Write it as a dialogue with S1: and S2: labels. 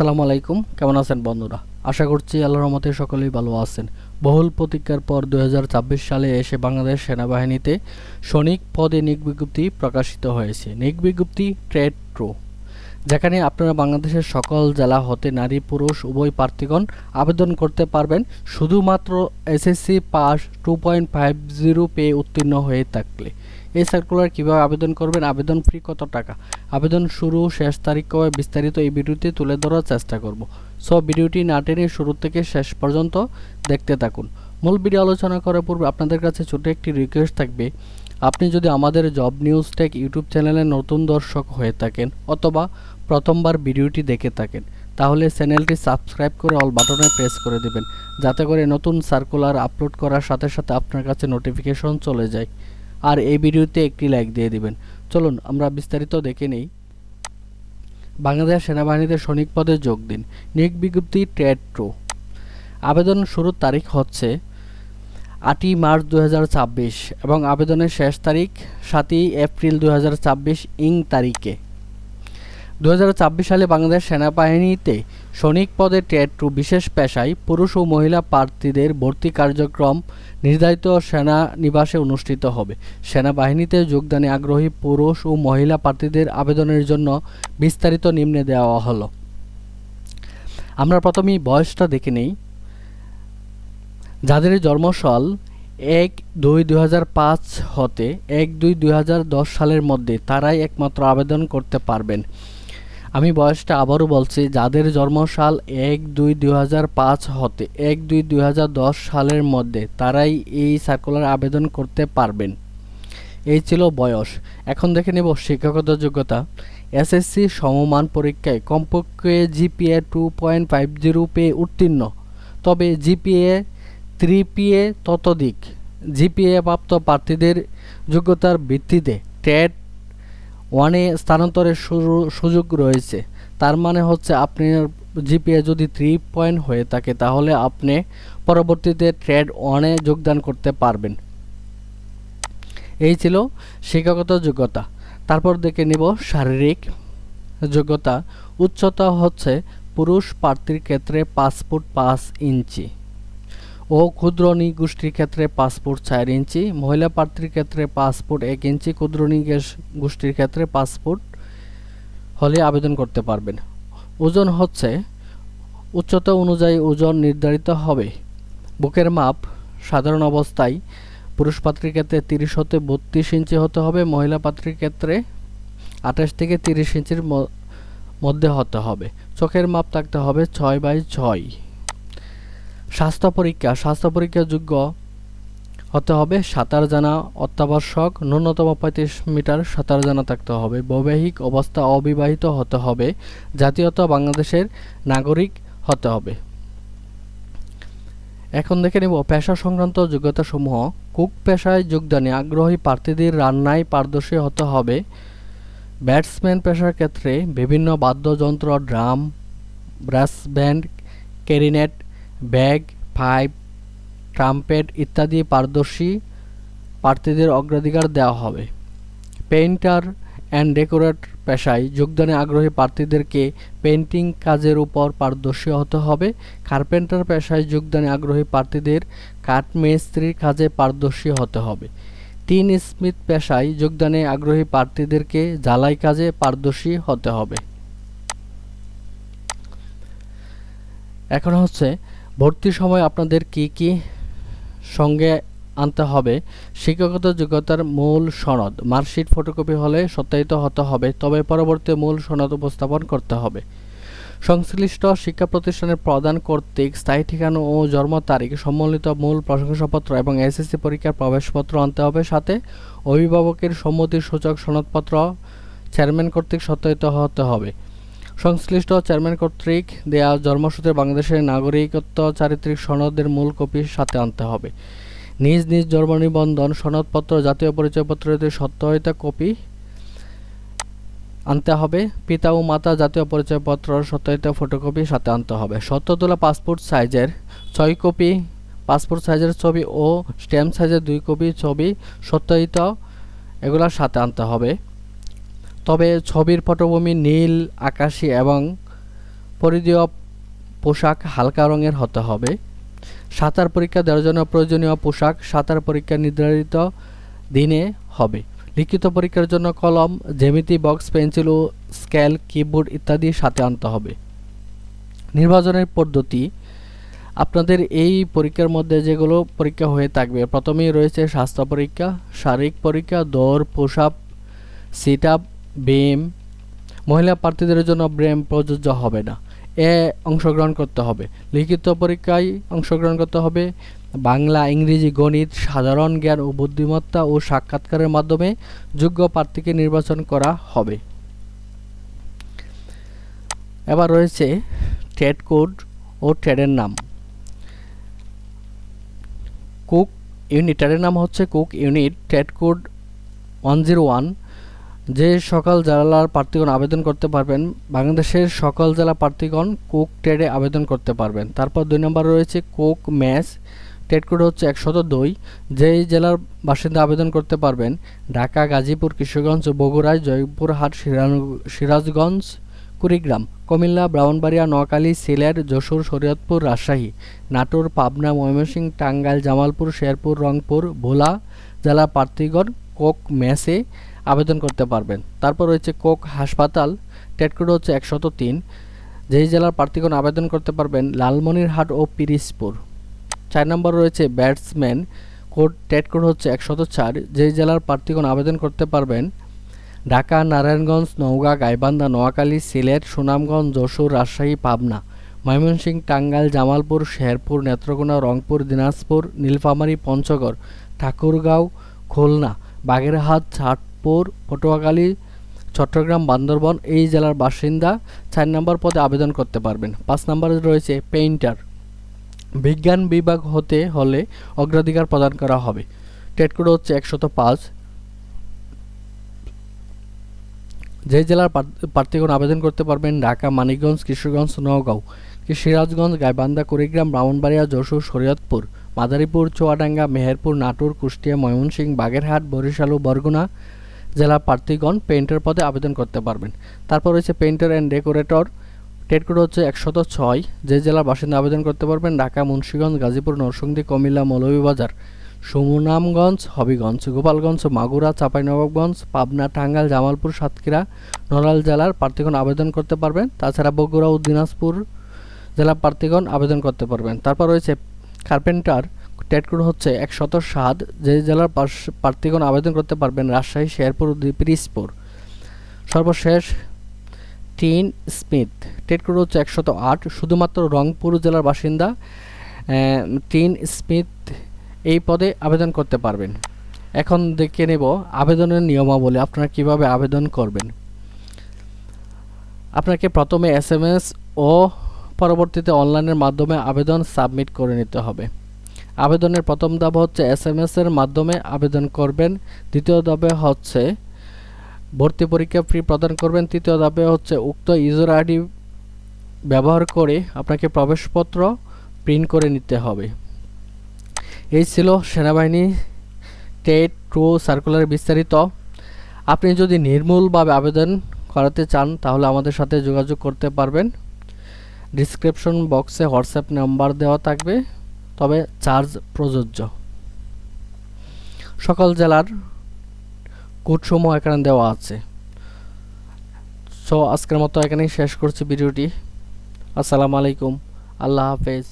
S1: আসসালামু আলাইকুম, কেমন আছেন বন্ধুরা? আশা করছি আল্লাহর রহমতে সকলেই ভালো আছেন। বহুল প্রতীক্ষার পর 2026 সালে এসে বাংলাদেশ সেনাবাহিনীতে সৈনিক পদে নিয়োগ বিজ্ঞপ্তি প্রকাশিত হয়েছে। নিয়োগ বিজ্ঞপ্তি ট্রেড প্রো, যেখানে আপনারা বাংলাদেশের সকল জেলা হতে নারী পুরুষ উভয় প্রার্থীগণ আবেদন করতে পারবেন, শুধুমাত্র এসএসসি পাস 2.50 পেয়ে উত্তীর্ণ হয়ে থাকলে। এই সার্কুলার কীভাবে আবেদন করবেন, আবেদন ফি কত টাকা, আবেদন শুরু শেষ তারিখ কবে, বিস্তারিত এই ভিডিওতে তুলে ধরার চেষ্টা করব। সো ভিডিওটি না টেনে শুরু থেকে শেষ পর্যন্ত দেখতে থাকুন। মূল ভিডিও আলোচনা করার পূর্বে আপনাদের কাছে ছোট একটি রিকোয়েস্ট থাকবে, আপনি যদি আমাদের জব নিউজ টেক ইউটিউব চ্যানেলে নতুন দর্শক হয়ে থাকেন অথবা প্রথমবার ভিডিওটি দেখে থাকেন, তাহলে চ্যানেলটি সাবস্ক্রাইব করে অল বাটনে প্রেস করে দেবেন, যাতে করে নতুন সার্কুলার আপলোড করার সাথে সাথে আপনার কাছে নোটিফিকেশন চলে যায়। আর এই ভিডিওতে একটি লাইক দিয়ে দিবেন। চলুন আমরা বিস্তারিত দেখে নেই। বাংলাদেশ সেনাবাহিনীতে সৈনিক পদে যোগ দিন। নিয়োগ বিজ্ঞপ্তি ট্রেড প্রো। আবেদন শুরুর তারিখ হচ্ছে 8ই মার্চ 2026 এবং আবেদনের শেষ তারিখ 7ই এপ্রিল 2026 তারিখে। 2026 সালে বাংলাদেশ সেনাবাহিনীতে সৈনিক পদে ট্রেড টু বিশেষ পেশায় পুরুষ ও মহিলা প্রার্থীদের ভর্তি কার্যক্রম নির্ধারিত সেনানিবাসে অনুষ্ঠিত হবে। সেনাবাহিনীতে যোগদানে আগ্রহী পুরুষ ও মহিলা প্রার্থীদের আবেদনের জন্য বিস্তারিত নিম্নে দেওয়া হলো। আমরা প্রথমেই বয়সটা দেখে নেই। যাদের জন্মসাল 1-2-2005 হতে 1-2-2010 সালের মধ্যে তারাই একমাত্র আবেদন করতে পারবেন। আমি বয়সটা আবারও বলছি, যাদের জন্মসাল 1-2-2005 হতে 1-2-2010 সালের মধ্যে তারাই এই সার্কুলার আবেদন করতে পারবেন। এই ছিল বয়স। এখন দেখে নেব শিক্ষাগত যোগ্যতা। এসএসসি সমমান পরীক্ষায় কমপক্ষে জিপিএ 2.50 পেয়ে উত্তীর্ণ, তবে জিপিএ 3 পেয়ে ততোধিক। জিপিএ প্রাপ্ত প্রার্থীদের যোগ্যতার ভিত্তিতে ট্রেড 1-এ স্থানান্তরের সুযোগ রয়েছে। তার মানে হচ্ছে আপনার জিপিএ যদি 3 পয়েন্ট হয়ে থাকে তাহলে আপনি পরবর্তীতে ট্রেড 1-এ যোগদান করতে পারবেন। এই ছিল শিক্ষাগত যোগ্যতা। তারপর দেখে নিব শারীরিক যোগ্যতা। উচ্চতা হচ্ছে পুরুষ প্রার্থীর ক্ষেত্রে 5 ফুট 5 ইঞ্চি ও ক্ষুদ্র নৃগোষ্ঠীর ক্ষেত্রে 5 ফুট 4 ইঞ্চি, মহিলা প্রার্থীর ক্ষেত্রে 5 ফুট 1 ইঞ্চি, ক্ষুদ্র নৃগোষ্ঠীর ক্ষেত্রে 5 ফুট হলে আবেদন করতে পারবেন। ওজন হচ্ছে উচ্চতা অনুযায়ী ওজন নির্ধারিত হবে। বুকের মাপ সাধারণ অবস্থায় পুরুষ প্রার্থীর ক্ষেত্রে 30 হতে 32 ইঞ্চি হতে হবে, মহিলা প্রার্থীর ক্ষেত্রে 28 থেকে 30 ইঞ্চির মধ্যে হতে হবে। চোখের মাপ থাকতে হবে 6/6। স্বাস্থ্য পরীক্ষা যোগ্য হতে হবে। সাঁতার জানা অত্যাবশ্যক, ন্যূনতম 35 মিটার সাঁতার জানা থাকতে হবে। বৈবাহিক অবস্থা অবিবাহিত হতে হবে। জাতীয়তা বাংলাদেশের নাগরিক হতে হবে। এখন দেখে নেব পেশা সংক্রান্ত যোগ্যতা সমূহ। কুক পেশায় যোগদানে আগ্রহী প্রার্থীদের রান্নায় পারদর্শী হতে হবে। ব্যাটসম্যান পেশার ক্ষেত্রে বিভিন্ন বাদ্যযন্ত্র, drum, brass band, clarinet, bagpipe, trumpet ইত্যাদি পারদর্শী প্রার্থীদের অগ্রাধিকার দেওয়া হবে। পেইন্টার অ্যান্ড ডেকোরেটর পেশায় যোগদানে আগ্রহী প্রার্থীদেরকে পেইন্টিং কাজের উপর পারদর্শী হতে হবে। কার্পেন্টার পেশায় যোগদানে আগ্রহী প্রার্থীদের কাঠমিস্ত্রির কাজে পারদর্শী হতে হবে। টিন স্মিথ পেশায় যোগদানে আগ্রহী প্রার্থীদেরকে ঝালাই কাজে পারদর্শী হতে হবে। এখন হচ্ছে ভর্তির সময় আপনাদের কি সঙ্গে আনতে হবে। শিক্ষাগত যোগ্যতার মূল সনদ, মার্কশিট ফটোকপি হলে সত্যায়িত হতে হবে, তবে পরবর্তী মূল সনদ উপস্থাপন করতে হবে। সংশ্লিষ্ট শিক্ষা প্রতিষ্ঠানের প্রদান কর্তৃক স্থায়ী ঠিকানা ও জন্ম তারিখ সম্বলিত মূল প্রশংসাপত্র এবং এসএসসি পরীক্ষার প্রবেশপত্র আনতে হবে। সাথে অভিভাবকের সম্মতির সূচক সনদপত্র চেয়ারম্যান কর্তৃক সত্যায়িত হতে হবে। সংশ্লিষ্ট চেয়ারম্যান কর্তৃক দেয়া জন্মসূত্রে বাংলাদেশের নাগরিকত্ব চারিত্রিক সনদের মূল কপি সাথে আনতে হবে। নিজ নিজ জন্ম নিবন্ধন সনদপত্র, জাতীয় পরিচয়পত্রের সত্যায়িত কপি আনতে হবে। পিতা ও মাতা জাতীয় পরিচয়পত্র সত্যায়িত ফটোকপি সাথে আনতে হবে। সত্য তোলা পাসপোর্ট সাইজের 6 কপি পাসপোর্ট সাইজের ছবি ও স্ট্যাম্প সাইজের 2 কপি ছবি সত্যায়িত এগুলোর সাথে আনতে হবে। তবে ছবির পটভূমি নীল, আকাশী এবং পরিধেয় পোশাক হালকা রঙের হতে হবে। সাঁতার পরীক্ষা দেওয়ার জন্য প্রয়োজনীয় পোশাক সাঁতার পরীক্ষা নির্ধারিত দিনে হবে। লিখিত পরীক্ষার জন্য কলম, জ্যামিতি বক্স, পেন্সিল ও স্কেল, কিবোর্ড ইত্যাদি সাথে আনতে হবে। নির্বাচনের পদ্ধতি, আপনাদের এই পরীক্ষার মধ্যে যেগুলো পরীক্ষা হয়ে থাকবে, প্রথমেই রয়েছে স্বাস্থ্য পরীক্ষা, শারীরিক পরীক্ষা, দৌড়, পুশ আপ, সিট আপ, ব্যায়াম। মহিলা প্রার্থীদের জন্য ব্যায়াম প্রযোজ্য হবে না, অংশগ্রহণ করতে হবে। লিখিত পরীক্ষায় অংশগ্রহণ করতে হবে। বাংলা, ইংরেজি, গণিত, সাধারণ জ্ঞান ও বুদ্ধিমত্তা ও সাক্ষাৎকারের মাধ্যমে যোগ্য প্রার্থীকে নির্বাচন করা হবে। এবার রয়েছে ট্রেড কোড ও ট্রেডের নাম। কুক ইউনিট, ট্রেডের নাম হচ্ছে কুক ইউনিট, ট্রেড কোড 101। যে সকল জেলার প্রার্থীগণ আবেদন করতে পারবেন, বাংলাদেশের সকল জেলা প্রার্থীগণ কুক ট্রেডে আবেদন করতে পারবেন। তারপর 2 নম্বর রয়েছে কুক ম্যাচ, ট্রেড কোড হচ্ছে 102। যেই জেলার বাসিন্দা আবেদন করতে পারবেন, ঢাকা, গাজীপুর, কিশোরগঞ্জ, বগুড়া, জয়পুরহাট, সিরাজগঞ্জ, কুড়িগ্রাম, কুমিল্লা, ব্রাহ্মণবাড়িয়া, নোয়াখালী, সিলেট, যশোর, শরীয়তপুর, রাজশাহী, নাটোর, পাবনা, ময়মনসিংহ, টাঙ্গাইল, জামালপুর, শেরপুর, রংপুর, ভোলা জেলার প্রার্থীগণ কোক ম্যাচে আবেদন করতে পারবেন। তারপর রয়েছে কোক হাসপাতাল, ট্রেড কোড হচ্ছে 103। যেই জেলার প্রার্থীগণ আবেদন করতে পারবেন, লালমনিরহাট ও পিরিজপুর। 4 নম্বর রয়েছে ব্যাটসম্যান, ট্রেড কোড হচ্ছে 104। যেই জেলার প্রার্থীগণ আবেদন করতে পারবেন, ঢাকা, নারায়ণগঞ্জ, নওগাঁ, গাইবান্ধা, নোয়াখালী, সিলেট, সুনামগঞ্জ, যশোর, রাজশাহী, পাবনা, ময়মনসিংহ, টাঙ্গাইল, জামালপুর, শেরপুর, নেত্রকোনা, রংপুর, দিনাজপুর, নীলফামারী, পঞ্চগড়, ঠাকুরগাঁও, খুলনা, বাগেরহাট, চাঁদপুর, পটুয়াখালী, চট্টগ্রাম, বান্দরবান এই জেলার বাসিন্দা 4 নম্বর পদে আবেদন করতে পারবেন। 5 নম্বরে রয়েছে পেইন্টার, বিজ্ঞান বিভাগ হতে হলে অগ্রাধিকার প্রদান করা হবে। ট্রেড কোড হচ্ছে 105। যে জেলার প্রার্থীগণ আবেদন করতে পারবেন, ঢাকা, মানিকগঞ্জ, কিশোরগঞ্জ, নওগাঁ, সিরাজগঞ্জ, গাইবান্ধা, কুড়িগ্রাম, ব্রাহ্মণবাড়িয়া, যশোর, শরীয়তপুর, মাদারীপুর, চুয়াডাঙ্গা, মেহেরপুর, নাটোর, কুষ্টিয়া, ময়মনসিংহ, বাগেরহাট, বরিশাল ও বরগুনা জেলার প্রার্থীগণ পেইন্টার পদে আবেদন করতে পারবেন। তারপর রয়েছে painter and decorator, trade code হচ্ছে 106। যে জেলার বাসিন্দা আবেদন করতে পারবেন, ঢাকা, মুন্সিগঞ্জ, গাজীপুর, নরসিংদী, কুমিল্লা, মৌলভীবাজার, সুনামগঞ্জ, হবিগঞ্জ, গোপালগঞ্জ, মাগুরা, চাঁপাইনবাবগঞ্জ, পাবনা, টাঙ্গাইল, জামালপুর, সাতক্ষীরা, নড়াইল জেলার প্রার্থীগণ আবেদন করতে পারবেন। তাছাড়া বগুড়া ও দিনাজপুর জেলার প্রার্থীগণ আবেদন করতে পারবেন। তারপর রয়েছে কার্পেন্টার, ট্রেড কোড হচ্ছে 107। যে জেলার প্রার্থীগণ আবেদন করতে পারবেন, রাজশাহী, শেরপুর, পিরিজপুর। সর্বশেষ টিন স্মিথ, ট্রেড কোড হচ্ছে 108। শুধুমাত্র রংপুর জেলার বাসিন্দা টিন স্মিথ এই পদে আবেদন করতে পারবেন। এখন দেখে নেব আবেদনের নিয়মাবলী, আপনারা কিভাবে আবেদন করবেন। আপনাকে প্রথমে SMS ও পরবর্তীতে অনলাইনের মাধ্যমে আবেদন সাবমিট করে নিতে হবে। আবেদনের প্রথম ধাপ হচ্ছে SMS এর মাধ্যমে আবেদন করবেন। দ্বিতীয় ধাপে হচ্ছে ভর্তি পরীক্ষা ফি প্রদান করবেন। তৃতীয় ধাপে হচ্ছে উক্ত ইউজার আইডি ব্যবহার করে আপনাকে প্রবেশপত্র প্রিন্ট করে নিতে হবে। এই ছিল সেনাবাহিনী টেট 2 সার্কুলার বিস্তারিত। আপনি যদি নির্মূলভাবে আবেদন করাতে চান তাহলে আমাদের সাথে যোগাযোগ করতে পারবেন। ডিসক্রিপশন বক্সে হোয়াটসঅ্যাপ নাম্বার দেওয়া থাকবে, তবে চার্জ প্রযোজ্য। সকল জেলার কোডসমূহ এখানে দেওয়া আছে। সো আজকের মতো এখানেই শেষ করছি ভিডিওটি। আসসালামু আলাইকুম, আল্লাহ হাফেজ।